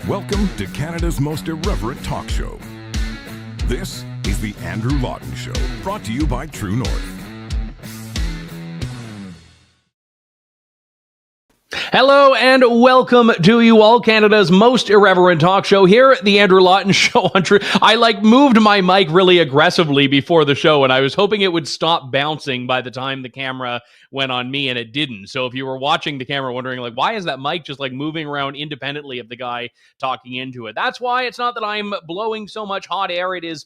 Welcome to Canada's most irreverent talk show. This is the Andrew Lawton Show, brought to you by True North. Hello and welcome to you all, Canada's most irreverent talk show here at the Andrew Lawton Show on True. I moved my mic really aggressively before the show, and I was hoping it would stop bouncing by the time the camera went on me, and it didn't. So if you were watching the camera wondering, why is that mic just moving around independently of the guy talking into it? That's why. It's not that I'm blowing so much hot air. It is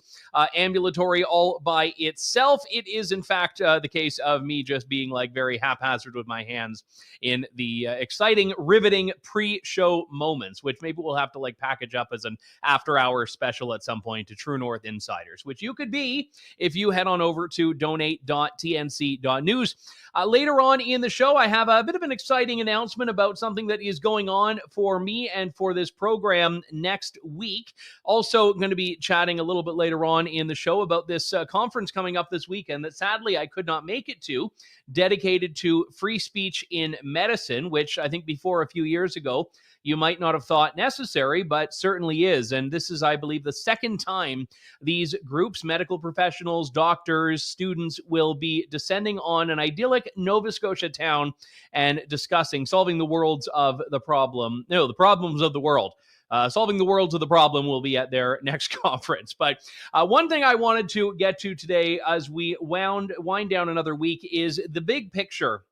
ambulatory all by itself. It is, in fact, the case of me just being very haphazard with my hands in the exciting, riveting pre-show moments, which maybe we'll have to package up as an after-hour special at some point to True North Insiders, which you could be if you head on over to donate.tnc.news. Later on in the show, I have a bit of an exciting announcement about something that is going on for me and for this program next week. Also going to be chatting a little bit later on in the show about this conference coming up this weekend that sadly I could not make it to, dedicated to free speech in medicine, which I think before a few years ago, you might not have thought necessary, but certainly is. And this is, I believe, the second time these groups, medical professionals, doctors, students, will be descending on an idyllic Nova Scotia town and discussing solving the worlds of the problem. No, the problems of the world. Solving the worlds of the problem will be at their next conference. But one thing I wanted to get to today as we wind down another week is the big picture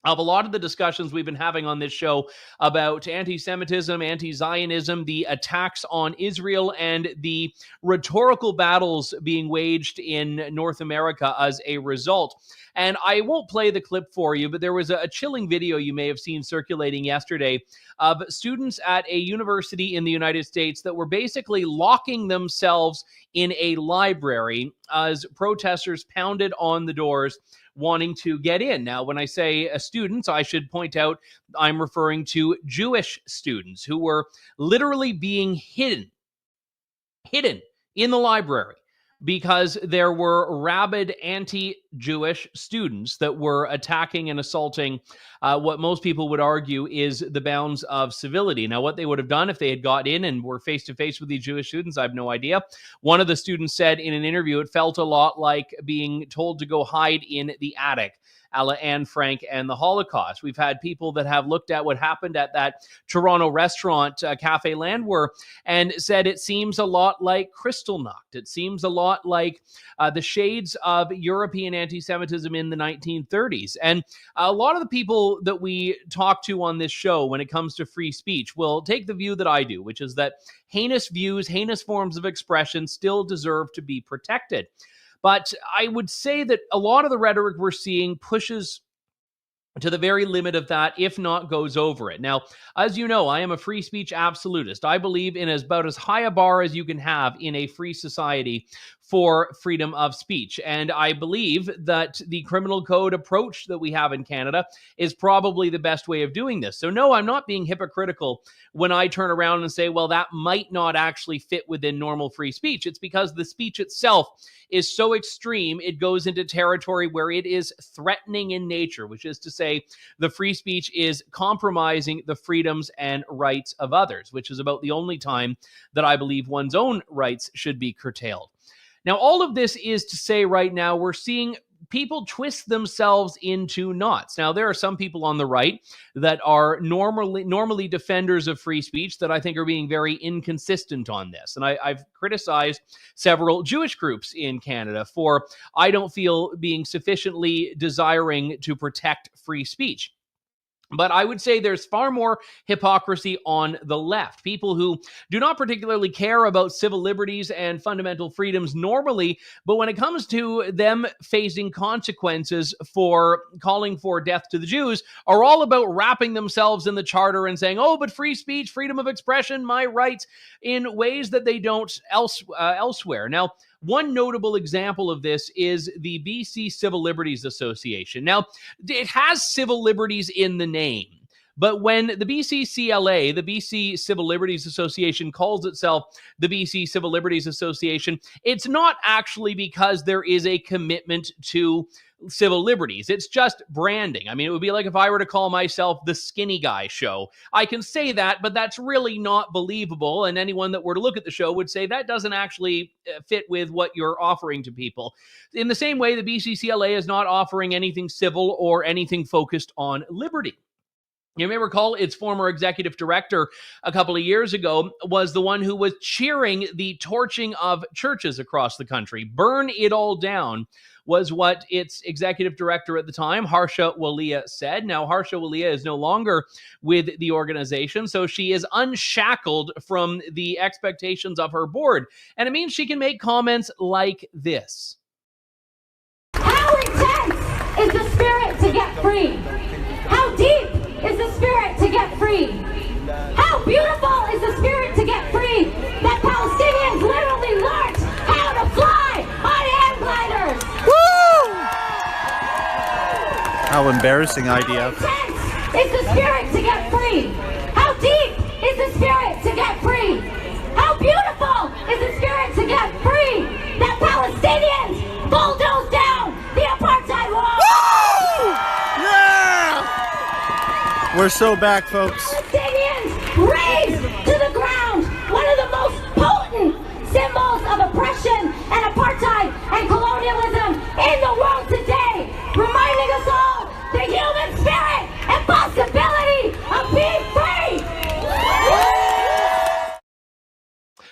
of a lot of the discussions we've been having on this show about anti-Semitism, anti-Zionism, the attacks on Israel, and the rhetorical battles being waged in North America as a result. And I won't play the clip for you, but there was a chilling video you may have seen circulating yesterday of students at a university in the United States that were basically locking themselves in a library as protesters pounded on the doors wanting to get in. Now, when I say students, I should point out I'm referring to Jewish students who were literally being hidden in the library because there were rabid anti-Jewish students that were attacking and assaulting what most people would argue is the bounds of civility. Now, what they would have done if they had got in and were face-to-face with these Jewish students, I have no idea. One of the students said in an interview it felt a lot like being told to go hide in the attic, a la Anne Frank and the Holocaust. We've had people that have looked at what happened at that Toronto restaurant, Cafe Landwehr, and said it seems a lot like Kristallnacht. It seems a lot like the shades of European anti-Semitism in the 1930s. And a lot of the people that we talk to on this show when it comes to free speech will take the view that I do, which is that heinous views, heinous forms of expression still deserve to be protected. But I would say that a lot of the rhetoric we're seeing pushes to the very limit of that, if not goes over it. Now, as you know, I am a free speech absolutist. I believe in about as high a bar as you can have in a free society for freedom of speech. And I believe that the criminal code approach that we have in Canada is probably the best way of doing this. So no, I'm not being hypocritical when I turn around and say, well, that might not actually fit within normal free speech. It's because the speech itself is so extreme, it goes into territory where it is threatening in nature, which is to say the free speech is compromising the freedoms and rights of others, which is about the only time that I believe one's own rights should be curtailed. Now, all of this is to say right now we're seeing people twist themselves into knots. Now, there are some people on the right that are normally defenders of free speech that I think are being very inconsistent on this. And I've criticized several Jewish groups in Canada for, I don't feel, being sufficiently desiring to protect free speech. But I would say there's far more hypocrisy on the left. People who do not particularly care about civil liberties and fundamental freedoms normally, but when it comes to them facing consequences for calling for death to the Jews, are all about wrapping themselves in the charter and saying, oh, but free speech, freedom of expression, my rights, in ways that they don't elsewhere. Now, one notable example of this is the BC Civil Liberties Association. Now, it has civil liberties in the name, But when the BCCLA, the BC Civil Liberties Association, calls itself the BC Civil Liberties Association, it's not actually because there is a commitment to civil liberties. It's just branding. I mean, it would be like if I were to call myself the Skinny Guy Show. I can say that, but that's really not believable. And anyone that were to look at the show would say that doesn't actually fit with what you're offering to people. In the same way, the BCCLA is not offering anything civil or anything focused on liberty. You may recall its former executive director a couple of years ago was the one who was cheering the torching of churches across the country. Burn it all down was what its executive director at the time, Harsha Walia, said. Now, Harsha Walia is no longer with the organization, so she is unshackled from the expectations of her board. And it means she can make comments like this. How intense is the spirit to get free? How deep is the spirit to get free? How beautiful is the spirit to get free that Palestinians literally learned how to fly on hand gliders? Woo! How embarrassing idea. How intense is the spirit to get free? How deep is the spirit to get free? How beautiful is the spirit to get free that Palestinians bulldoze down the apartheid wall? Woo! Yeah! We're so back, folks. Palestinians razed to the ground, one of the most potent symbols of oppression and apartheid and colonialism in the world today, reminding us all the human spirit and possibility of being free.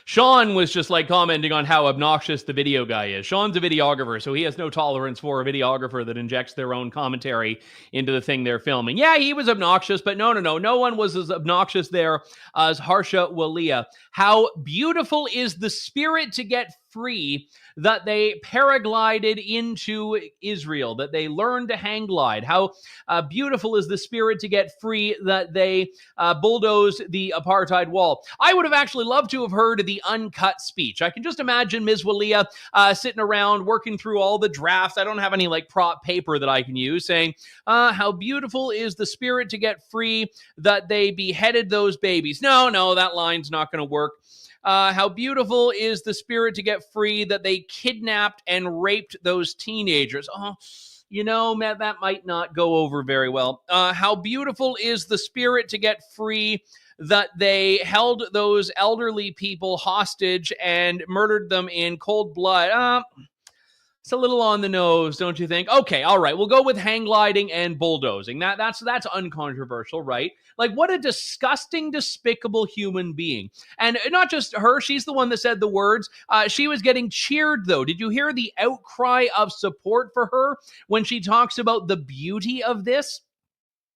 Sean was just like commenting on how obnoxious the video guy is. Sean's a videographer, so he has no tolerance for a videographer that injects their own commentary into the thing they're filming. Yeah, he was obnoxious, but no one was as obnoxious there as Harsha Walia. How beautiful is the spirit to get free that they paraglided into Israel, that they learned to hang glide. How beautiful is the spirit to get free that they bulldozed the apartheid wall. I would have actually loved to have heard the uncut speech. I can just imagine Ms. Walia sitting around working through all the drafts. I don't have any like prop paper that I can use, saying, how beautiful is the spirit to get free that they beheaded those babies. No, that line's not going to work. How beautiful is the spirit to get free that they kidnapped and raped those teenagers. Oh, you know, that might not go over very well. How beautiful is the spirit to get free that they held those elderly people hostage and murdered them in cold blood. It's a little on the nose, don't you think? Okay, all right, we'll go with hang gliding and bulldozing. That's uncontroversial, right? Like, what a disgusting, despicable human being. And not just her, she's the one that said the words. She was getting cheered, though. Did you hear the outcry of support for her when she talks about the beauty of this?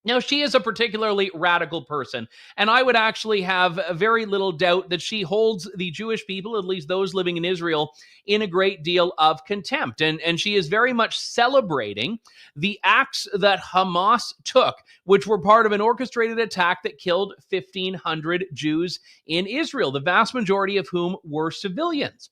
Now, she is a particularly radical person, and I would actually have very little doubt that she holds the Jewish people, at least those living in Israel, in a great deal of contempt. And she is very much celebrating the acts that Hamas took, which were part of an orchestrated attack that killed 1,500 Jews in Israel, the vast majority of whom were civilians.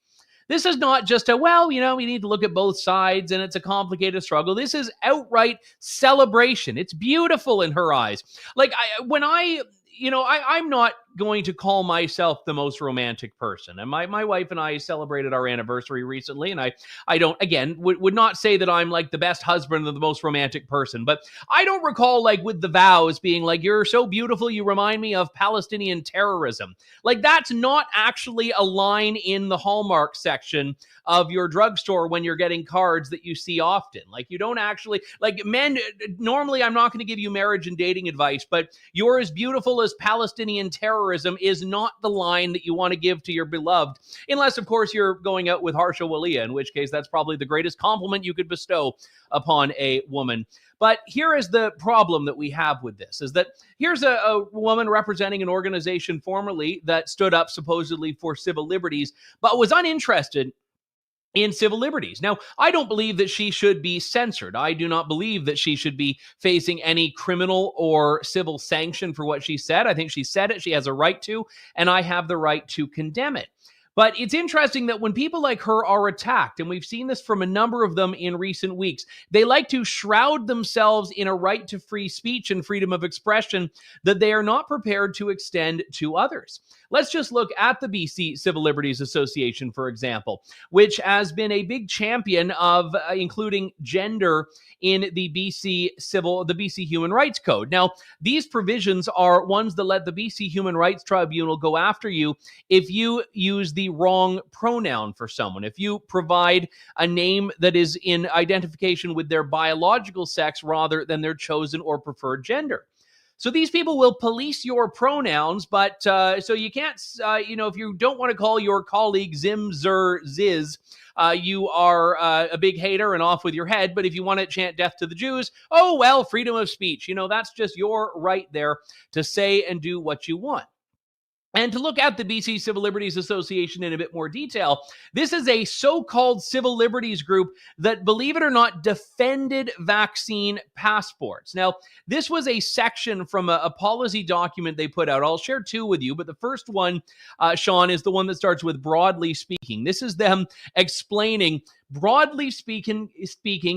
This is not just we need to look at both sides and it's a complicated struggle. This is outright celebration. It's beautiful in her eyes. Like, I'm not going to call myself the most romantic person. And my wife and I celebrated our anniversary recently, and I don't, again, would not say that I'm like the best husband or the most romantic person, but I don't recall like with the vows being like, you're so beautiful, you remind me of Palestinian terrorism. Like, that's not actually a line in the Hallmark section of your drugstore when you're getting cards that you see often. Like, you don't actually, like, men, normally I'm not going to give you marriage and dating advice, but you're as beautiful as Palestinian terrorism is not the line that you want to give to your beloved, unless, of course, you're going out with Harsha Walia, in which case that's probably the greatest compliment you could bestow upon a woman. But here is the problem that we have with this, is that here's a woman representing an organization formerly that stood up supposedly for civil liberties, but was uninterested in civil liberties. Now, I don't believe that she should be censored. I do not believe that she should be facing any criminal or civil sanction for what she said. I think she said it. She has a right to, and I have the right to condemn it. But it's interesting that when people like her are attacked, and we've seen this from a number of them in recent weeks, they like to shroud themselves in a right to free speech and freedom of expression that they are not prepared to extend to others. Let's just look at the BC Civil Liberties Association, for example, which has been a big champion of including gender in the BC Human Rights Code. Now, these provisions are ones that let the BC Human Rights Tribunal go after you if you use the wrong pronoun for someone, if you provide a name that is in identification with their biological sex rather than their chosen or preferred gender. So these people will police your pronouns, but so you can't, if you don't want to call your colleague Zim, Zer, Ziz, you are a big hater and off with your head. But if you want to chant death to the Jews, oh, well, freedom of speech. That's just your right there to say and do what you want. And to look at the BC Civil Liberties Association in a bit more detail, this is a so-called civil liberties group that, believe it or not, defended vaccine passports. Now, this was a section from a policy document they put out. I'll share two with you, but the first one, Sean, is the one that starts with broadly speaking. This is them explaining, broadly speaking,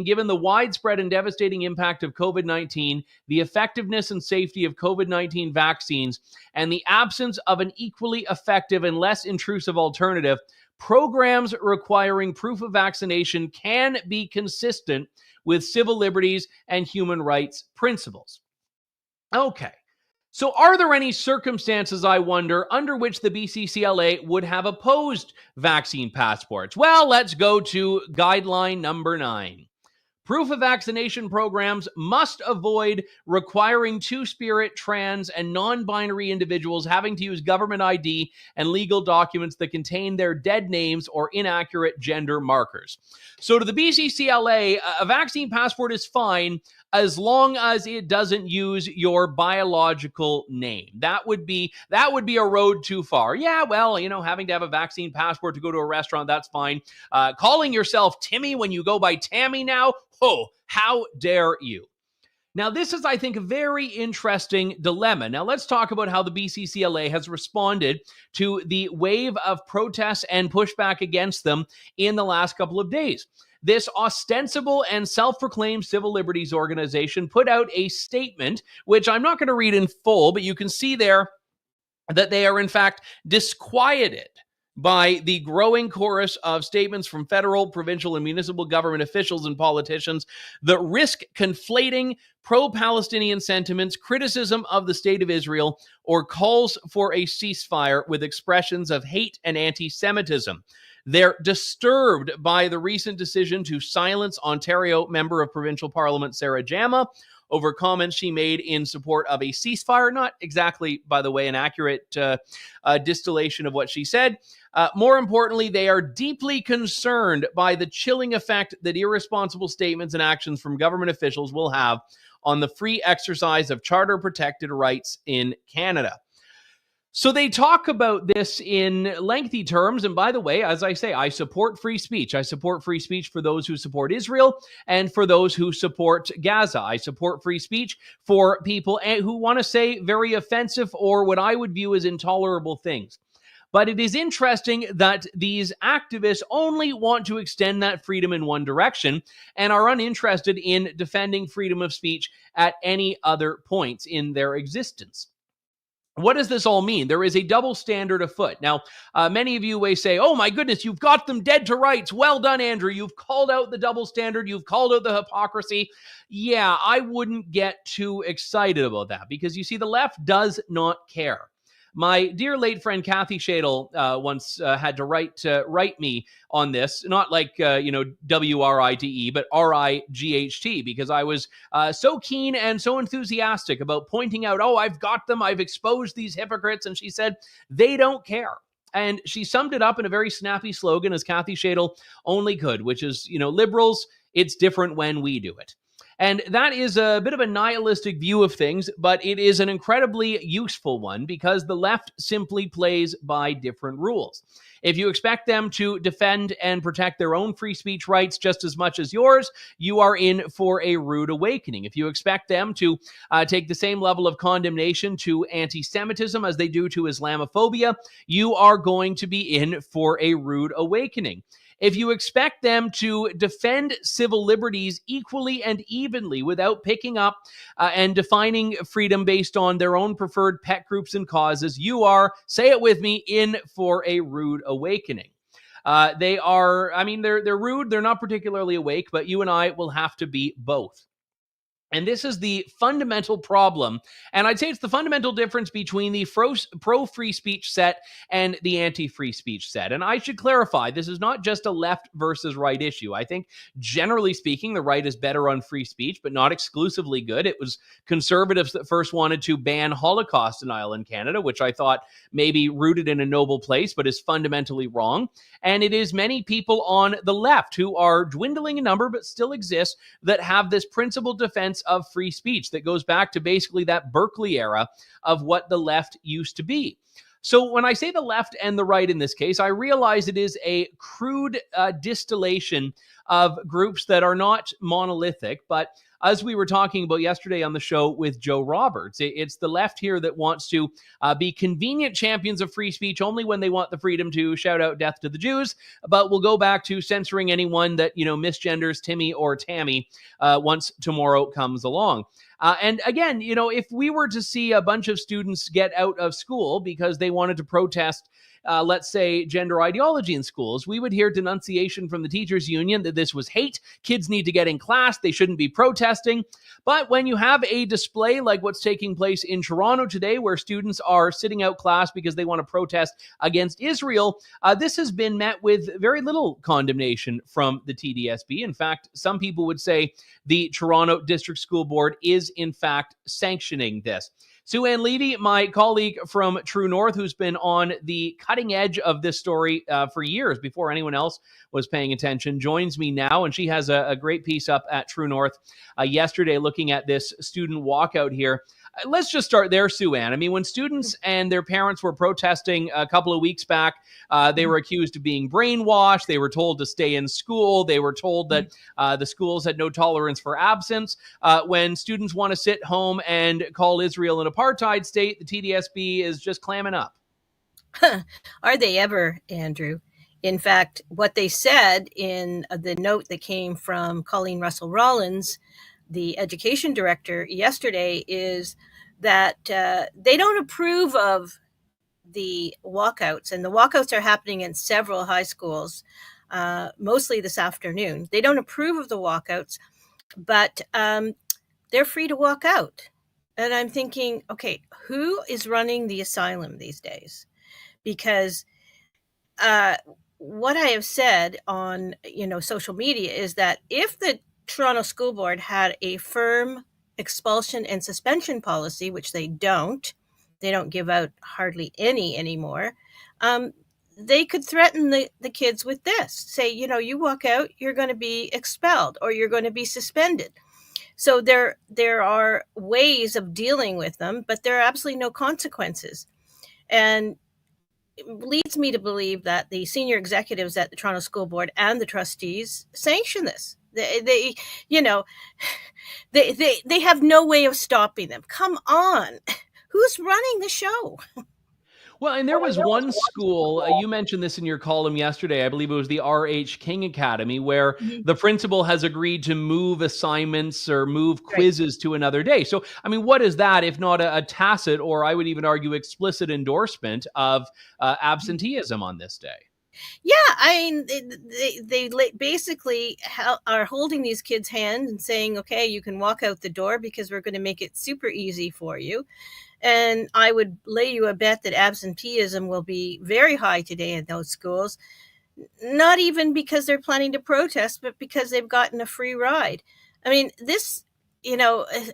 given the widespread and devastating impact of COVID-19, the effectiveness and safety of COVID-19 vaccines, and the absence of an equally effective and less intrusive alternative, programs requiring proof of vaccination can be consistent with civil liberties and human rights principles. Okay. So are there any circumstances, I wonder, under which the BCCLA would have opposed vaccine passports? Well, let's go to guideline number 9. Proof of vaccination programs must avoid requiring two-spirit, trans, and non-binary individuals having to use government ID and legal documents that contain their dead names or inaccurate gender markers. So to the BCCLA, a vaccine passport is fine as long as it doesn't use your biological name. That would be a road too far. Yeah, well, having to have a vaccine passport to go to a restaurant, that's fine. Calling yourself Timmy when you go by Tammy now, oh, how dare you? Now, this is, I think, a very interesting dilemma. Now, let's talk about how the BCCLA has responded to the wave of protests and pushback against them in the last couple of days. This ostensible and self-proclaimed civil liberties organization put out a statement, which I'm not going to read in full, but you can see there that they are, in fact, disquieted by the growing chorus of statements from federal, provincial, and municipal government officials and politicians that risk conflating pro-Palestinian sentiments, criticism of the state of Israel, or calls for a ceasefire with expressions of hate and anti-Semitism. They're disturbed by the recent decision to silence Ontario Member of Provincial Parliament Sarah Jama over comments she made in support of a ceasefire. Not exactly, by the way, an accurate distillation of what she said. More importantly, they are deeply concerned by the chilling effect that irresponsible statements and actions from government officials will have on the free exercise of charter-protected rights in Canada. So they talk about this in lengthy terms. And by the way, as I say, I support free speech. I support free speech for those who support Israel and for those who support Gaza. I support free speech for people who want to say very offensive or what I would view as intolerable things. But it is interesting that these activists only want to extend that freedom in one direction and are uninterested in defending freedom of speech at any other points in their existence. What does this all mean? There is a double standard afoot. Now, many of you may say, oh my goodness, you've got them dead to rights. Well done, Andrew. You've called out the double standard. You've called out the hypocrisy. Yeah, I wouldn't get too excited about that because you see, the left does not care. My dear late friend Kathy Shadle once had to write me on this, not like, W-R-I-T-E, but R-I-G-H-T, because I was so keen and so enthusiastic about pointing out, oh, I've got them, I've exposed these hypocrites, and she said, they don't care. And she summed it up in a very snappy slogan, as Kathy Shadle only could, which is, liberals, it's different when we do it. And that is a bit of a nihilistic view of things, but it is an incredibly useful one because the left simply plays by different rules. If you expect them to defend and protect their own free speech rights just as much as yours, you are in for a rude awakening. If you expect them to take the same level of condemnation to anti-Semitism as they do to Islamophobia, you are going to be in for a rude awakening. If you expect them to defend civil liberties equally and evenly without picking up and defining freedom based on their own preferred pet groups and causes, you are, say it with me, in for a rude awakening. They're rude. They're not particularly awake, but you and I will have to be both. And this is the fundamental problem. And I'd say it's the fundamental difference between the pro-free speech set and the anti-free speech set. And I should clarify, this is not just a left versus right issue. I think, generally speaking, the right is better on free speech, but not exclusively good. It was conservatives that first wanted to ban Holocaust denial in Canada, which I thought may be rooted in a noble place, but is fundamentally wrong. And it is many people on the left who are dwindling in number, but still exist, that have this principled defense of free speech that goes back to basically that Berkeley era of what the left used to be. So when I say the left and the right in this case, I realize it is a crude distillation of groups that are not monolithic, but as we were talking about yesterday on the show with Joe Roberts, it's the left here that wants to be convenient champions of free speech only when they want the freedom to shout out death to the Jews, but we'll go back to censoring anyone that, misgenders Timmy or Tammy once tomorrow comes along. And again, if we were to see a bunch of students get out of school because they wanted to protest let's say, gender ideology in schools, we would hear denunciation from the teachers union that this was hate. Kids need to get in class. They shouldn't be protesting. But when you have a display like what's taking place in Toronto today, where students are sitting out class because they want to protest against Israel, this has been met with very little condemnation from the TDSB. In fact, some people would say the Toronto District School Board is, in fact, sanctioning this. Sue-Ann Levy, my colleague from True North, who's been on the cutting edge of this story for years before anyone else was paying attention, joins me now, and she has a great piece up at True North yesterday looking at this student walkout here. Let's just start there, Sue-Ann. I mean, when students and their parents were protesting a couple of weeks back, they were accused of being brainwashed. They were told to stay in school. They were told that the schools had no tolerance for absence. When students want to sit home and call Israel an apartheid state, the TDSB is just clamming up. Are they ever, Andrew? In fact, what they said in the note that came from Colleen Russell Rollins, the education director, yesterday, is that they don't approve of the walkouts, and the walkouts are happening in several high schools, mostly this afternoon. They don't approve of the walkouts, but they're free to walk out. And I'm thinking, okay, who is running the asylum these days? Because what I have said on social media is that if the Toronto School Board had a firm expulsion and suspension policy, which they don't give out hardly any anymore, they could threaten the kids with this. Say, you walk out, you're going to be expelled or you're going to be suspended. So there are ways of dealing with them, but there are absolutely no consequences. And it leads me to believe that the senior executives at the Toronto School Board and the trustees sanction this. They have no way of stopping them. Come on. Who's running the show? Well, and there was one school, you mentioned this in your column yesterday, I believe it was the R.H. King Academy, where the principal has agreed to move assignments or move quizzes to another day. So, I mean, what is that if not a tacit, or I would even argue explicit endorsement of absenteeism on this day? Yeah, I mean, they basically are holding these kids' hands and saying, okay, you can walk out the door because we're going to make it super easy for you. And I would lay you a bet that absenteeism will be very high today in those schools, not even because they're planning to protest, but because they've gotten a free ride. I mean, this,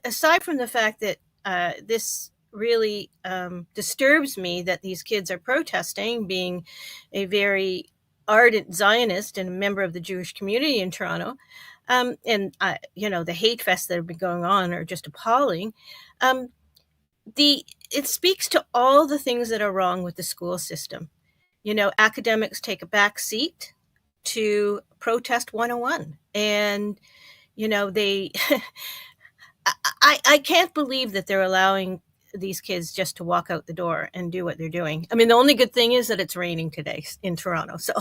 aside from the fact that this really disturbs me that these kids are protesting, being a very ardent Zionist and a member of the Jewish community in Toronto, And the hate fests that have been going on are just appalling. It speaks to all the things that are wrong with the school system. Academics take a back seat to protest 101, and they I can't believe that they're allowing these kids just to walk out the door and do what they're doing. I mean, the only good thing is that it's raining today in Toronto, so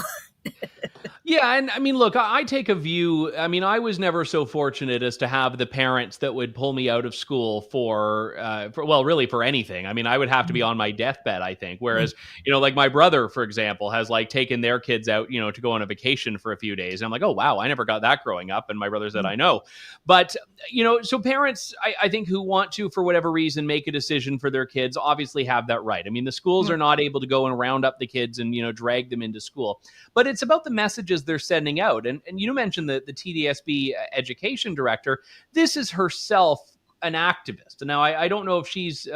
Yeah, and I mean, look, I take a view. I mean, I was never so fortunate as to have the parents that would pull me out of school really for anything. I mean, I would have to be on my deathbed, I think. Whereas, like my brother, for example, has like taken their kids out, to go on a vacation for a few days. And I'm like, oh, wow, I never got that growing up. And my brother said, I know. But, so parents, I think, who want to, for whatever reason, make a decision for their kids, obviously have that right. I mean, the schools are not able to go and round up the kids and, drag them into school. But it's about the messages they're sending out. And you mentioned the TDSB education director. This is herself an activist. Now, I don't know if she's,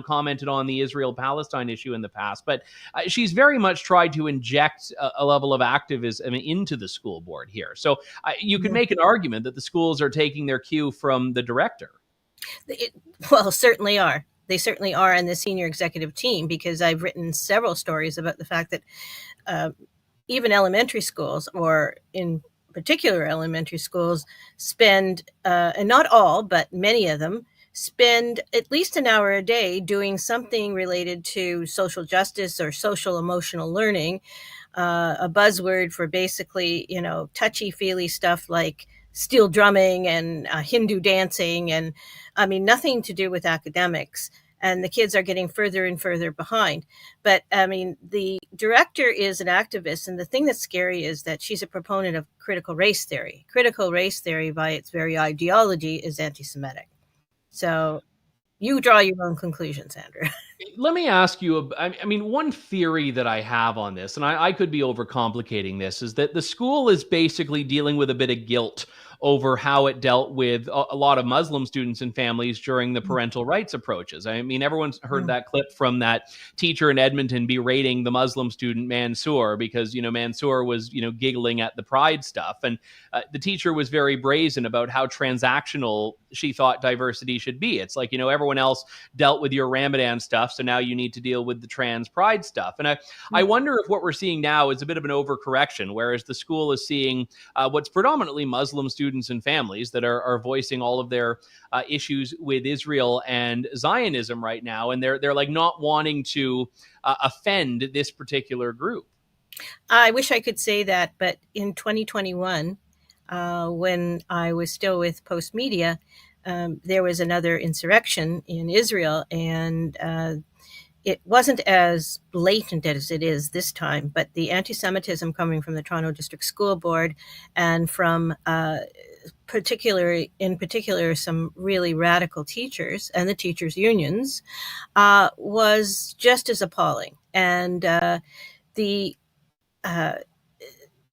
commented on the Israel-Palestine issue in the past, but she's very much tried to inject a level of activism into the school board here. So you could make an argument that the schools are taking their cue from the director. Well, certainly are. They certainly are, and the senior executive team, because I've written several stories about the fact that even elementary schools, or in particular elementary schools, spend, and not all, but many of them, spend at least an hour a day doing something related to social justice or social emotional learning, a buzzword for basically, touchy-feely stuff like steel drumming and Hindu dancing, and I mean, nothing to do with academics. And the kids are getting further and further behind. But I mean, the director is an activist. And the thing that's scary is that she's a proponent of critical race theory. Critical race theory, by its very ideology, is anti-Semitic. So you draw your own conclusions, Andrew. Let me ask you, I mean, one theory that I have on this, and I could be overcomplicating this, is that the school is basically dealing with a bit of guilt over how it dealt with a lot of Muslim students and families during the parental rights approaches. I mean, everyone's heard that clip from that teacher in Edmonton berating the Muslim student Mansour because, Mansour was, giggling at the pride stuff. And the teacher was very brazen about how transactional she thought diversity should be. It's like, everyone else dealt with your Ramadan stuff, so now you need to deal with the trans pride stuff. And I wonder if what we're seeing now is a bit of an overcorrection, whereas the school is seeing what's predominantly Muslim students and families that are voicing all of their issues with Israel and Zionism right now, and they're like not wanting to offend this particular group. I wish I could say that, but in 2021, when I was still with Post Media, there was another insurrection in Israel, and it wasn't as blatant as it is this time, but the anti-Semitism coming from the Toronto District School Board and from in particular some really radical teachers and the teachers' unions was just as appalling. And the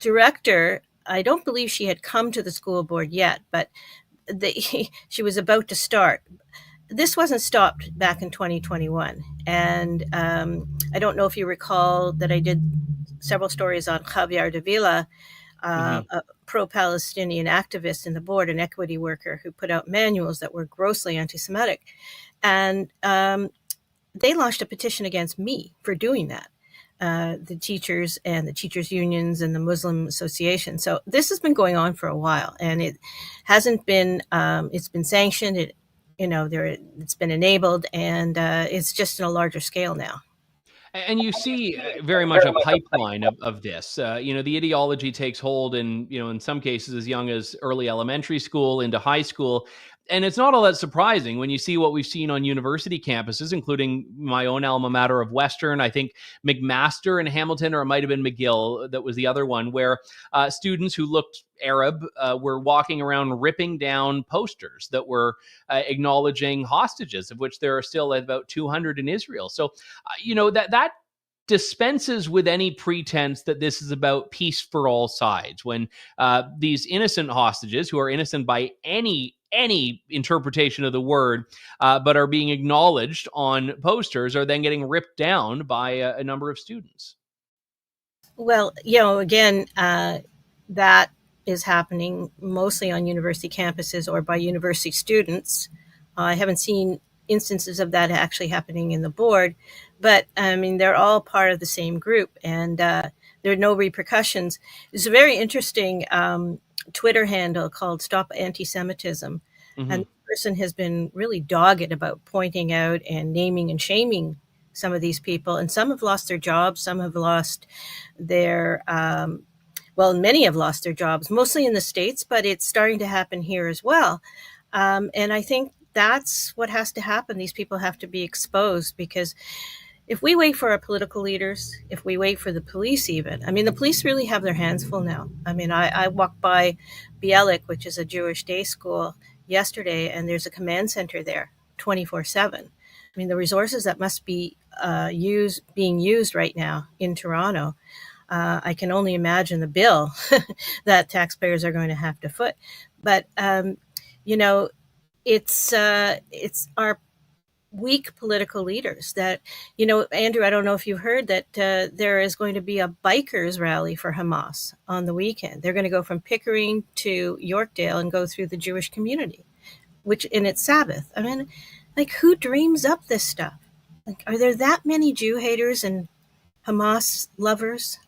director, I don't believe she had come to the school board yet, but she was about to start. This wasn't stopped back in 2021. And I don't know if you recall that I did several stories on Javier Davila, a pro-Palestinian activist in the board, an equity worker who put out manuals that were grossly anti-Semitic. And they launched a petition against me for doing that. The teachers and the teachers' unions and the Muslim Association. So this has been going on for a while, and it hasn't been, it's been sanctioned. It's been enabled, and it's just on a larger scale now. And you see very much a pipeline of this. The ideology takes hold in some cases as young as early elementary school into high school. And it's not all that surprising when you see what we've seen on university campuses, including my own alma mater of Western, I think McMaster in Hamilton, or it might have been McGill, that was the other one, where students who looked Arab were walking around ripping down posters that were acknowledging hostages, of which there are still about 200 in Israel. So, that dispenses with any pretense that this is about peace for all sides, when these innocent hostages, who are innocent by any interpretation of the word, but are being acknowledged on posters, are then getting ripped down by a number of students. Well, again, that is happening mostly on university campuses or by university students. I haven't seen instances of that actually happening in the board, but I mean, they're all part of the same group, and there are no repercussions. There's a very interesting Twitter handle called Stop Anti-Semitism. Mm-hmm. And the person has been really dogged about pointing out and naming and shaming some of these people. And some have lost their jobs. Some have lost their, many have lost their jobs, mostly in the States, but it's starting to happen here as well. And I think that's what has to happen. These people have to be exposed, because if we wait for our political leaders, if we wait for the police even, I mean, the police really have their hands full now. I mean, I walked by Bialik, which is a Jewish day school, yesterday, and there's a command center there 24/7. I mean, the resources that must be being used right now in Toronto, I can only imagine the bill that taxpayers are going to have to foot. But, it's our weak political leaders that, Andrew, I don't know if you've heard that there is going to be a bikers rally for Hamas on the weekend. They're going to go from Pickering to Yorkdale and go through the Jewish community, which in its Sabbath. I mean, like, who dreams up this stuff? Like, are there that many Jew haters and Hamas lovers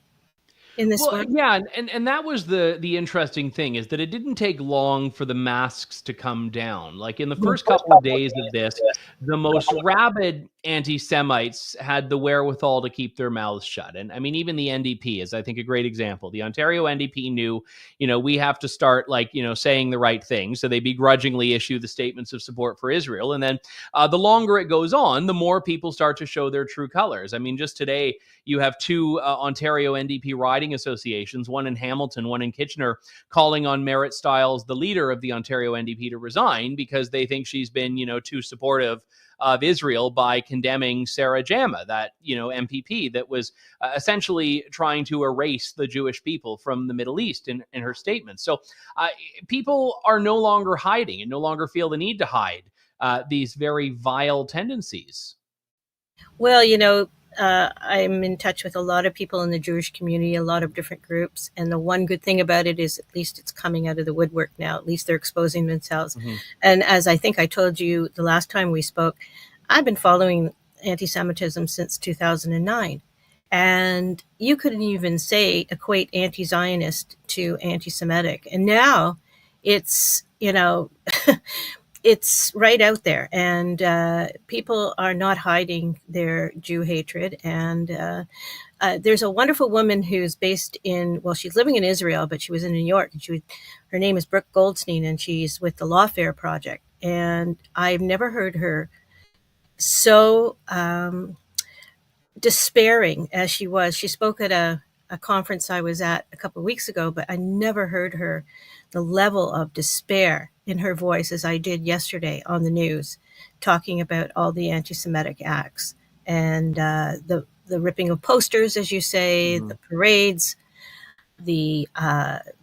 in this world? Yeah, and that was the interesting thing, is that it didn't take long for the masks to come down. Like, in the first couple of days of this, the most rabid anti-Semites had the wherewithal to keep their mouths shut. And I mean, even the NDP is, I think, a great example. The Ontario NDP knew, we have to start, saying the right thing. So they begrudgingly issue the statements of support for Israel. And then the longer it goes on, the more people start to show their true colors. I mean, just today, you have two Ontario NDP riding associations, one in Hamilton, one in Kitchener, calling on Merritt Stiles, the leader of the Ontario NDP, to resign because they think she's been, too supportive of Israel by condemning Sarah Jama, that, MPP that was essentially trying to erase the Jewish people from the Middle East in her statements. So people are no longer hiding and no longer feel the need to hide these very vile tendencies. Well, I'm in touch with a lot of people in the Jewish community, a lot of different groups. And the one good thing about it is at least it's coming out of the woodwork now. At least they're exposing themselves. Mm-hmm. And as I think I told you the last time we spoke, I've been following anti-Semitism since 2009. And you couldn't even equate anti-Zionist to anti-Semitic. And now it's, it's right out there, and people are not hiding their Jew hatred. And there's a wonderful woman who's based she's living in Israel, but she was in New York. And her name is Brooke Goldstein, and she's with the Lawfare Project. And I've never heard her so despairing as she was. She spoke at a conference I was at a couple of weeks ago, but I never heard the level of despair in her voice as I did yesterday on the news, talking about all the anti-Semitic acts and the ripping of posters, as you say, mm-hmm. the parades, the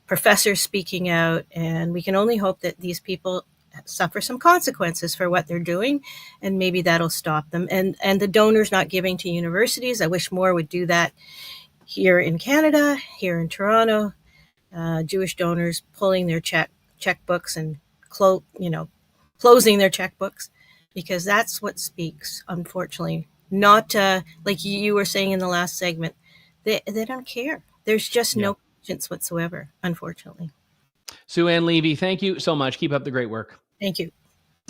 professors speaking out. And we can only hope that these people suffer some consequences for what they're doing, and maybe that'll stop them. And the donors not giving to universities, I wish more would do that here in Canada, here in Toronto. Jewish donors pulling their checkbooks and closing their checkbooks, because that's what speaks, unfortunately. Not like you were saying in the last segment, they don't care. There's just no conscience whatsoever, unfortunately. Sue-Ann Levy, thank you so much. Keep up the great work. Thank you.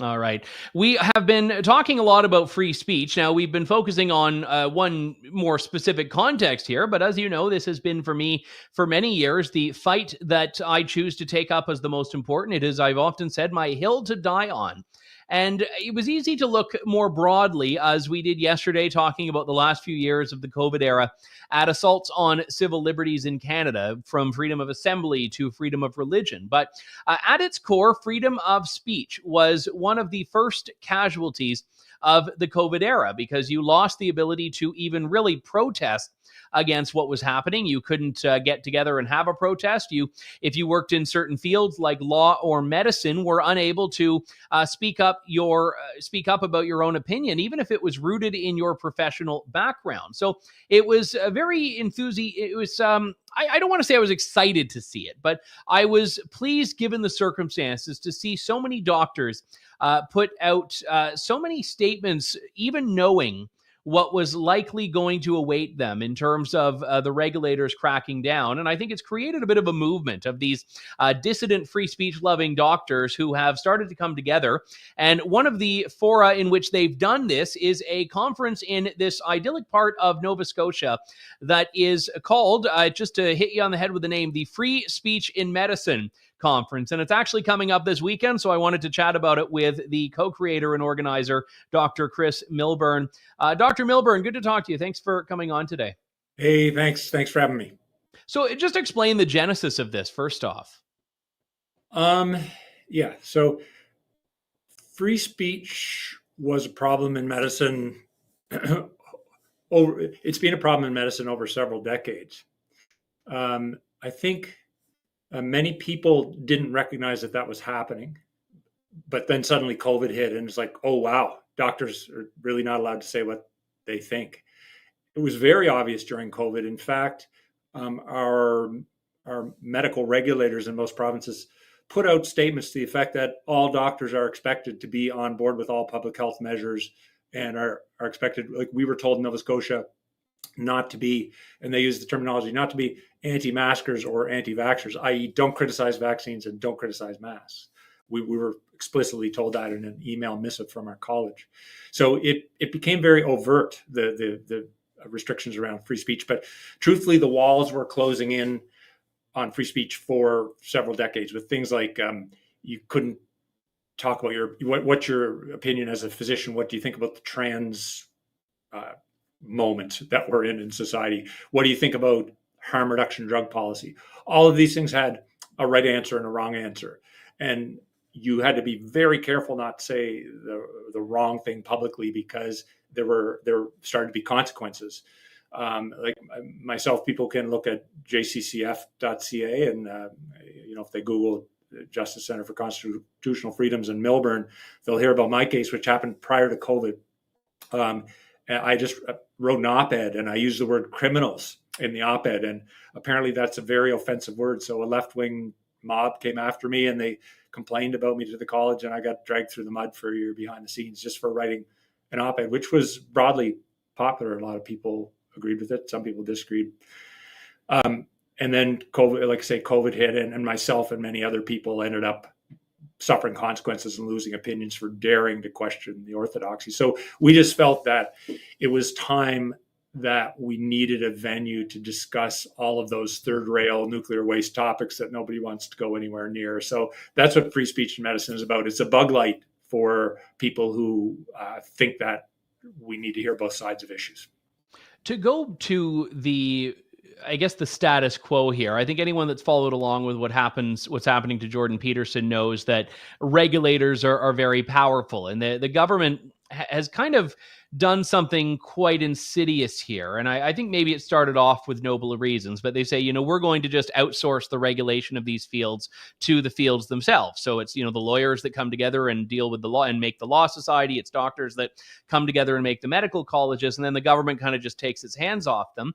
All right. We have been talking a lot about free speech. Now, we've been focusing on one more specific context here, but as you know, this has been for me for many years the fight that I choose to take up as the most important. It is, I've often said, my hill to die on. And it was easy to look more broadly, as we did yesterday, talking about the last few years of the COVID era, at assaults on civil liberties in Canada, from freedom of assembly to freedom of religion. But at its core, freedom of speech was one of the first casualties of the COVID era, because you lost the ability to even really protest against what was happening. You couldn't get together and have a protest. If you worked in certain fields like law or medicine, were unable to speak up about your own opinion, even if it was rooted in your professional background. So it was very I don't want to say I was excited to see it, but I was pleased, given the circumstances, to see so many doctors put out so many statements, even knowing what was likely going to await them in terms of the regulators cracking down. And I think it's created a bit of a movement of these dissident, free speech loving doctors who have started to come together. And one of the fora in which they've done this is a conference in this idyllic part of Nova Scotia that is called, just to hit you on the head with the name, the Free Speech in Medicine Conference. And it's actually coming up this weekend, so I wanted to chat about it with the co-creator and organizer, Dr. Chris Milburn. Dr. Milburn, good to talk to you. Thanks for coming on today. Hey, thanks for having me. So just explain the genesis of this first off. So free speech was a problem in medicine. It's been a problem in medicine over several decades. I think many people didn't recognize that was happening, but then suddenly COVID hit, and it's like, oh wow, doctors are really not allowed to say what they think. It was very obvious during COVID. In fact, our medical regulators in most provinces put out statements to the effect that all doctors are expected to be on board with all public health measures and are expected, like we were told in Nova Scotia, not to be, and they use the terminology, not to be anti-maskers or anti-vaxxers, i.e. don't criticize vaccines and don't criticize masks. We were explicitly told that in an email missive from our college. So it became very overt, the restrictions around free speech. But truthfully, the walls were closing in on free speech for several decades with things like you couldn't talk about what's your opinion as a physician? What do you think about the trans moment that we're in society? What do you think about harm reduction drug policy? All of these things had a right answer and a wrong answer. And you had to be very careful not to say the wrong thing publicly because there started to be consequences. Like myself, people can look at jccf.ca and, if they Google Justice Center for Constitutional Freedoms in Milburn, they'll hear about my case, which happened prior to COVID. I just wrote an op-ed and I used the word criminals in the op-ed. And apparently that's a very offensive word. So a left-wing mob came after me and they complained about me to the college, and I got dragged through the mud for a year behind the scenes just for writing an op-ed, which was broadly popular. A lot of people agreed with it. Some people disagreed. And then COVID, like I say, COVID hit, and myself and many other people ended up suffering consequences and losing opinions for daring to question the orthodoxy. So we just felt that it was time that we needed a venue to discuss all of those third rail nuclear waste topics that nobody wants to go anywhere near. So that's what free speech in medicine is about. It's a bug light for people who think that we need to hear both sides of issues. To go to the status quo here, I think anyone that's followed along with what's happening to Jordan Peterson knows that regulators are very powerful, and the government has kind of done something quite insidious here. And I think maybe it started off with noble reasons, but they say, we're going to just outsource the regulation of these fields to the fields themselves. So it's, the lawyers that come together and deal with the law and make the law society. It's doctors that come together and make the medical colleges. And then the government kind of just takes its hands off them.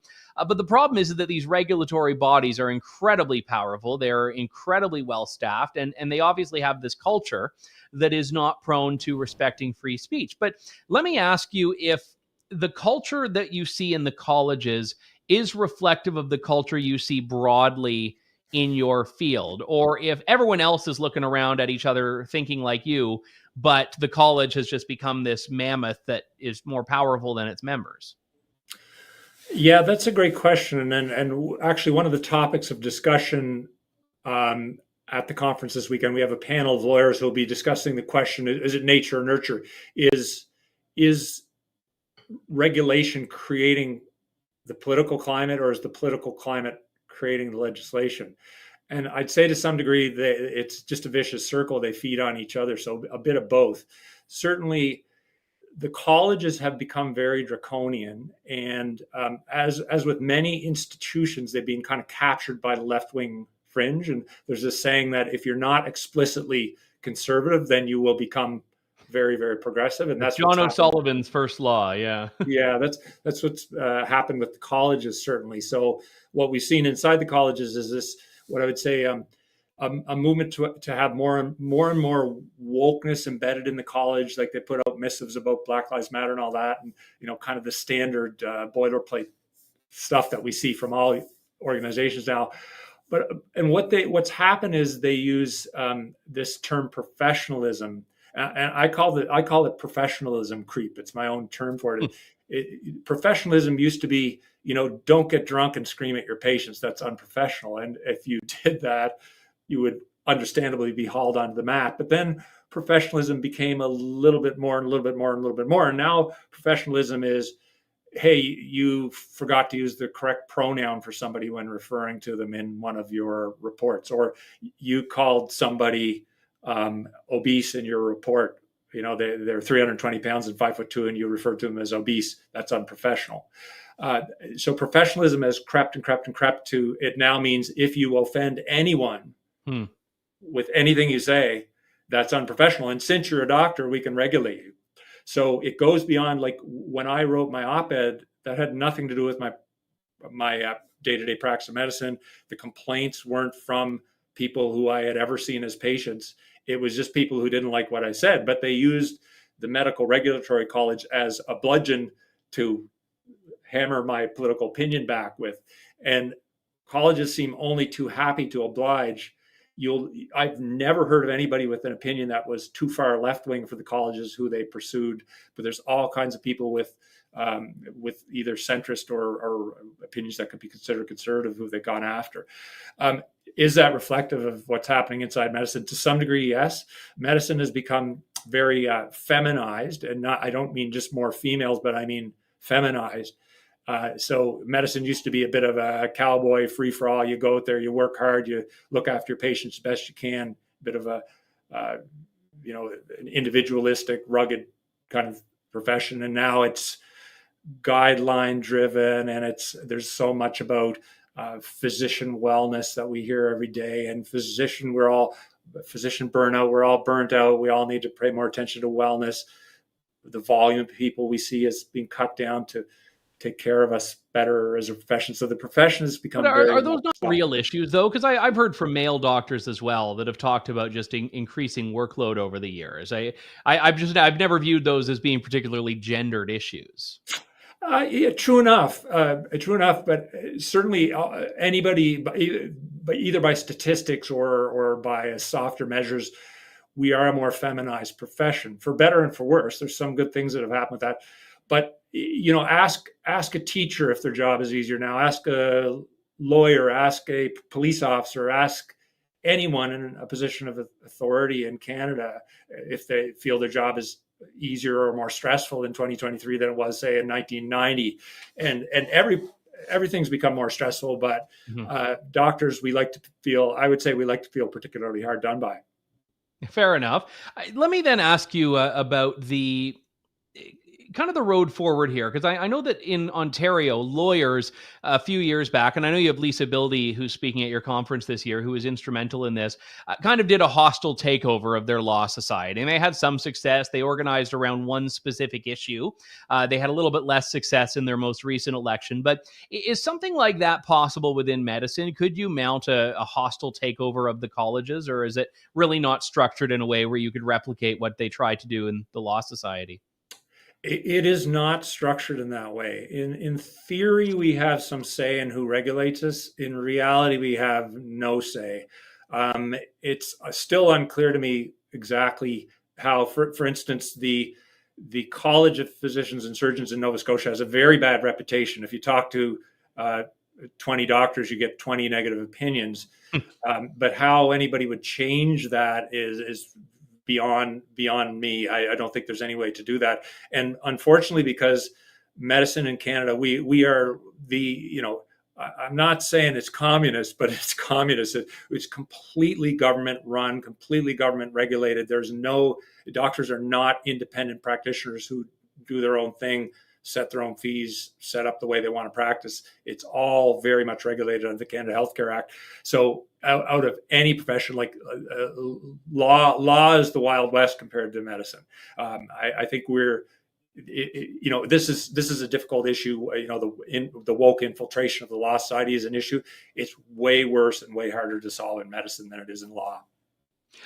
But the problem is that these regulatory bodies are incredibly powerful. They're incredibly well staffed, and they obviously have this culture that is not prone to respecting free speech. But let me ask you if the culture that you see in the colleges is reflective of the culture you see broadly in your field, or if everyone else is looking around at each other thinking like you, but the college has just become this mammoth that is more powerful than its members. Yeah, that's a great question. And actually one of the topics of discussion at the conference this weekend, we have a panel of lawyers who will be discussing the question, is it nature or nurture? Is regulation creating the political climate, or is the political climate creating the legislation? And I'd say to some degree that it's just a vicious circle. They feed on each other. So a bit of both. Certainly, the colleges have become very draconian. And as with many institutions, they've been kind of captured by the left-wing fringe. And there's this saying that if you're not explicitly conservative, then you will become very, very progressive, and that's John what's happened. O'Sullivan's first law. Yeah. Yeah, that's what's happened with the colleges, certainly. So what we've seen inside the colleges is this, what I would say, a movement to have more and more wokeness embedded in the college. Like they put out missives about Black Lives Matter and all that, and kind of the standard boilerplate stuff that we see from all organizations now. But what's happened is they use this term professionalism, and I call it professionalism creep. It's my own term for it. Professionalism used to be, don't get drunk and scream at your patients. That's unprofessional. And if you did that, you would understandably be hauled onto the mat. But then professionalism became a little bit more and a little bit more and a little bit more. And now professionalism is, hey, you forgot to use the correct pronoun for somebody when referring to them in one of your reports, or you called somebody obese in your report. They're 320 pounds and 5'2", and you referred to them as obese. That's unprofessional. So professionalism has crept and crept and crept to, it now means if you offend anyone with anything you say, that's unprofessional. And since you're a doctor, we can regulate you. So it goes beyond, like when I wrote my op-ed, that had nothing to do with my day-to-day practice of medicine. The complaints weren't from people who I had ever seen as patients. It was just people who didn't like what I said, but they used the Medical Regulatory College as a bludgeon to hammer my political opinion back with. And colleges seem only too happy to oblige. I've never heard of anybody with an opinion that was too far left-wing for the colleges who they pursued, but there's all kinds of people with either centrist or opinions that could be considered conservative who they've gone after. Is that reflective of what's happening inside medicine? To some degree, yes. Medicine has become very feminized, and I don't mean just more females, but I mean feminized. So medicine used to be a bit of a cowboy free-for-all. You go out there, you work hard, you look after your patients the best you can, a bit of an individualistic, rugged kind of profession. And now it's guideline driven, and there's so much about physician wellness that we hear every day, and physician burnout. We're all burnt out. We all need to pay more attention to wellness. The volume of people we see is being cut down to take care of us better as a profession. So the profession has become are those not real issues, though? Because I've heard from male doctors as well that have talked about just increasing workload over the years. I've never viewed those as being particularly gendered issues. Yeah, true enough. But certainly anybody, either by statistics or by softer measures, we are a more feminized profession, for better and for worse. There's some good things that have happened with that. But ask a teacher if their job is easier now. Ask a lawyer, ask a police officer, ask anyone in a position of authority in Canada if they feel their job is easier or more stressful in 2023 than it was, say, in 1990. And everything's become more stressful. But doctors, we like to feel particularly hard done by. Fair enough. Let me then ask you about the kind of the road forward here, because I know that in Ontario, lawyers a few years back, and I know you have Lisa Bildy, who's speaking at your conference this year, who was instrumental in this, kind of did a hostile takeover of their law society. And they had some success. They organized around one specific issue. They had a little bit less success in their most recent election. But is something like that possible within medicine? Could you mount a hostile takeover of the colleges, or is it really not structured in a way where you could replicate what they tried to do in the law society? It is not structured in that way. In theory, we have some say in who regulates us. In reality, we have no say. It's still unclear to me exactly how, for instance, the College of Physicians and Surgeons in Nova Scotia has a very bad reputation. If you talk to 20 doctors, you get 20 negative opinions. But how anybody would change that is beyond me. I don't think there's any way to do that. And unfortunately, because medicine in Canada, we are I'm not saying it's communist, but it's communist. It's completely government run, completely government regulated. Doctors are not independent practitioners who do their own thing. set their own fees, set up the way they want to practice. It's all very much regulated under the Canada Healthcare Act. So out of any profession, like law is the Wild West compared to medicine. I think this is a difficult issue. The woke infiltration of the law society is an issue. It's way worse and way harder to solve in medicine than it is in law.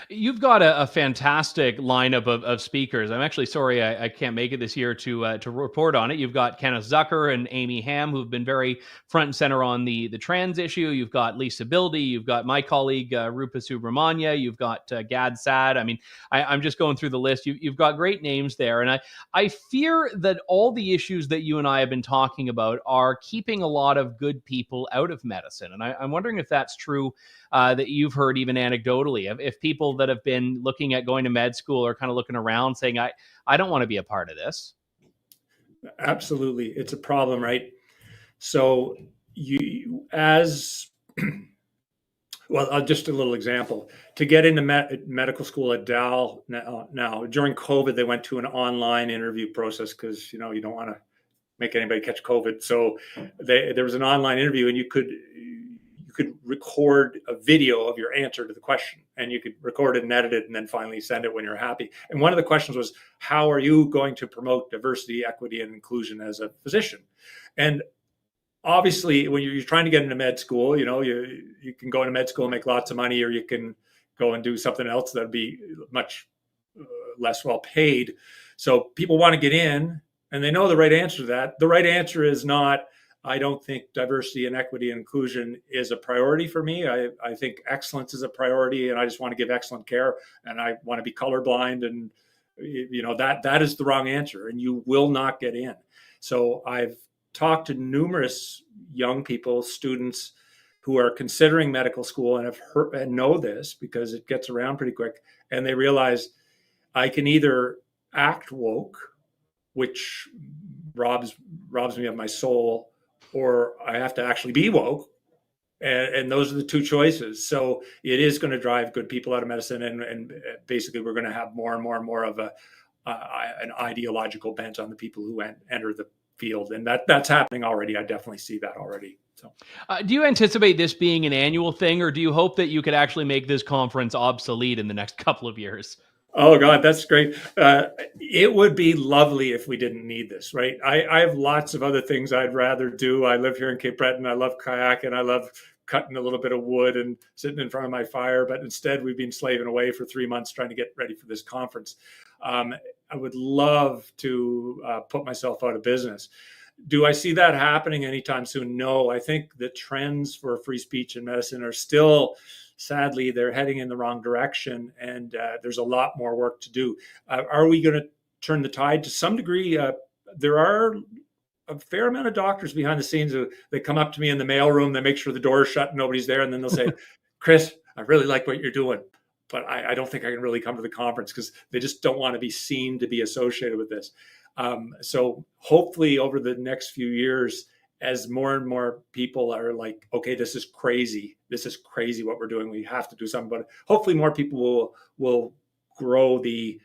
You've got a fantastic lineup of speakers. I'm actually sorry I can't make it this year to report on it. You've got Kenneth Zucker and Amy Ham, who've been very front and center on the trans issue. You've got Lisa Bildy. You've got my colleague Rupa Subramanya. You've got Gad Sad. I mean, I'm just going through the list. You've got great names there, and I fear that all the issues that you and I have been talking about are keeping a lot of good people out of medicine. And I'm wondering if that's true. That you've heard even anecdotally, if people that have been looking at going to med school are kind of looking around saying, I don't want to be a part of this. Absolutely. It's a problem, right? So just a little example. To get into medical school at Dal now, during COVID, they went to an online interview process because, you don't want to make anybody catch COVID. So there was an online interview, and you could record a video of your answer to the question, and you could record it and edit it and then finally send it when you're happy. And one of the questions was, how are you going to promote diversity, equity, and inclusion as a physician? And obviously, when you're trying to get into med school, you can go into med school and make lots of money, or you can go and do something else that'd be much less well paid. So people want to get in, and they know the right answer to that. The right answer is not, I don't think diversity and equity and inclusion is a priority for me. I think excellence is a priority, and I just want to give excellent care, and I want to be colorblind, and that is the wrong answer, and you will not get in. So I've talked to numerous young people, students who are considering medical school and have heard and know this because it gets around pretty quick, and they realize I can either act woke, which robs me of my soul, or I have to actually be woke. And those are the two choices. So it is going to drive good people out of medicine. And basically, we're going to have more and more and more of an ideological bent on the people who enter the field. And that's happening already. I definitely see that already. So, do you anticipate this being an annual thing, or do you hope that you could actually make this conference obsolete in the next couple of years? Oh, God, that's great. It would be lovely if we didn't need this, right? I have lots of other things I'd rather do. I live here in Cape Breton. I love kayaking. I love cutting a little bit of wood and sitting in front of my fire. But instead, we've been slaving away for 3 months trying to get ready for this conference. I would love to put myself out of business. Do I see that happening anytime soon? No. I think the trends for free speech in medicine are still, sadly, they're heading in the wrong direction, and there's a lot more work to do. Are we going to turn the tide? To some degree, there are a fair amount of doctors behind the scenes they come up to me in the mailroom, they make sure the door is shut and nobody's there, and then they'll say, Chris, I really like what you're doing, but I don't think I can really come to the conference, because they just don't want to be seen to be associated with this. So hopefully over the next few years, as more and more people are like, okay, this is crazy what we're doing, we have to do something about it. Hopefully more people will grow the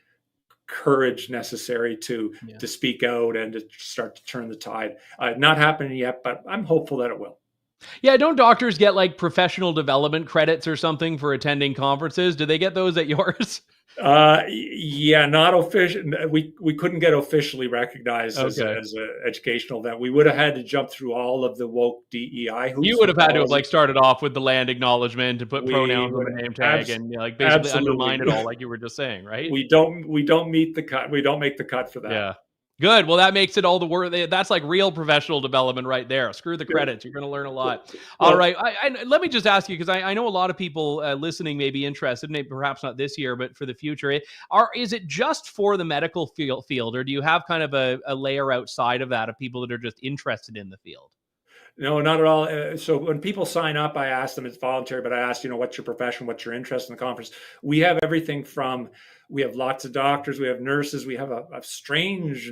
courage necessary to speak out and to start to turn the tide. Not happening yet, but I'm hopeful that it will. Yeah, don't doctors get like professional development credits or something for attending conferences? Do they get those at yours? Yeah, not official. We couldn't get officially recognized as an educational event. We would have had to jump through all of the woke DEI hoops. You would have had to have like started off with the land acknowledgement and put pronouns on the name tag and basically undermine it all, like you were just saying, right? We don't meet the cut. We don't make the cut for that. Yeah. Good. Well, that makes it all the worth. That's like real professional development right there. Screw the credits. You're going to learn a lot. All right. Let me just ask you, because I know a lot of people listening may be interested, maybe perhaps not this year, but for the future. Is it just for the medical field, or do you have kind of a layer outside of that of people that are just interested in the field? No, not at all. So when people sign up, I ask them, it's voluntary, but I ask, what's your profession, what's your interest in the conference? We have everything from, we have lots of doctors, we have nurses, we have a strangely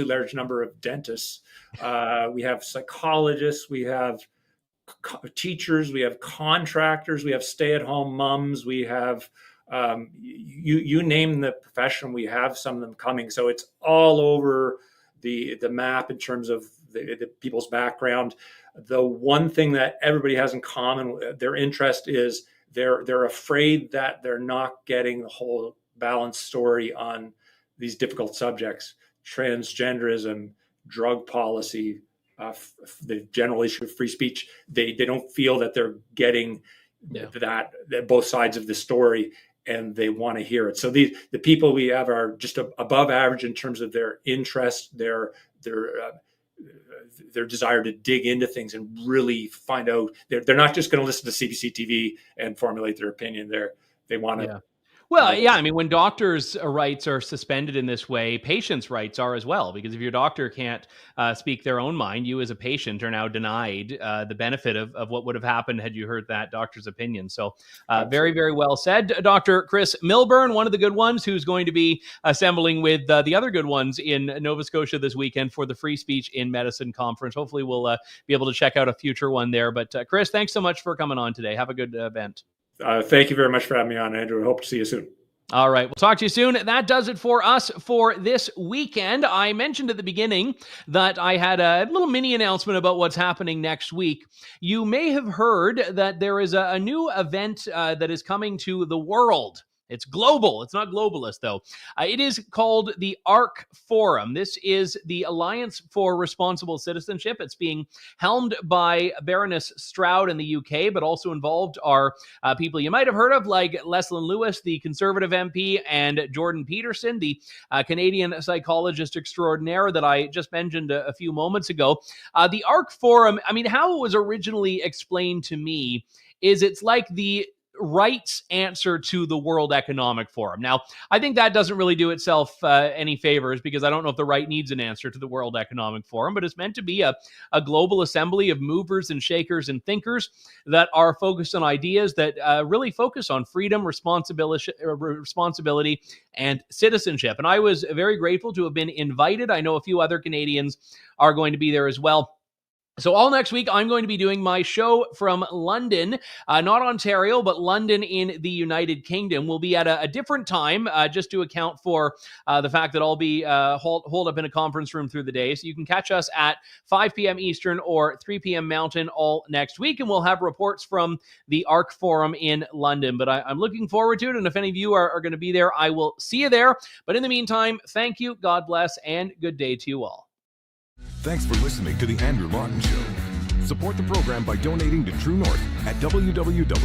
large number of dentists. We have psychologists, we have teachers, we have contractors, we have stay-at-home moms, we have, you name the profession, we have some of them coming. So it's all over the map in terms of the people's background. The one thing that everybody has in common, their interest is they're afraid that they're not getting the whole balanced story on these difficult subjects: transgenderism, drug policy, the general issue of free speech. They don't feel that they're getting that both sides of the story, and they want to hear it. So the people we have are just above average in terms of their interest, their desire to dig into things and really find out. They're not just going to listen to CBC TV and formulate their opinion. They want to. Well, yeah, I mean, when doctors' rights are suspended in this way, patients' rights are as well, because if your doctor can't speak their own mind, you as a patient are now denied the benefit of what would have happened had you heard that doctor's opinion. So very, very well said. Dr. Chris Milburn, one of the good ones, who's going to be assembling with the other good ones in Nova Scotia this weekend for the Free Speech in Medicine Conference. Hopefully we'll be able to check out a future one there. But Chris, thanks so much for coming on today. Have a good event. Thank you very much for having me on, Andrew. I hope to see you soon. All right. We'll talk to you soon. That does it for us for this weekend. I mentioned at the beginning that I had a little mini announcement about what's happening next week. You may have heard that there is a new event that is coming to the world. It's global. It's not globalist, though. It is called the ARC Forum. This is the Alliance for Responsible Citizenship. It's being helmed by Baroness Stroud in the UK, but also involved are people you might have heard of, like Leslyn Lewis, the Conservative MP, and Jordan Peterson, the Canadian psychologist extraordinaire that I just mentioned a few moments ago. The ARC Forum, I mean, how it was originally explained to me is it's like the right's answer to the World Economic Forum. Now, I think that doesn't really do itself any favors, because I don't know if the right needs an answer to the World Economic Forum, but it's meant to be a global assembly of movers and shakers and thinkers that are focused on ideas that really focus on freedom, responsibility, and citizenship. And I was very grateful to have been invited. I know a few other Canadians are going to be there as well. So all next week, I'm going to be doing my show from London, not Ontario, but London in the United Kingdom. We'll be at a different time, just to account for the fact that I'll be holed up in a conference room through the day. So you can catch us at 5 p.m. Eastern or 3 p.m. Mountain all next week, and we'll have reports from the ARC Forum in London. But I'm looking forward to it, and if any of you are going to be there, I will see you there. But in the meantime, thank you, God bless, and good day to you all. Thanks for listening to The Andrew Lawton Show. Support the program by donating to True North at www.tnc.news.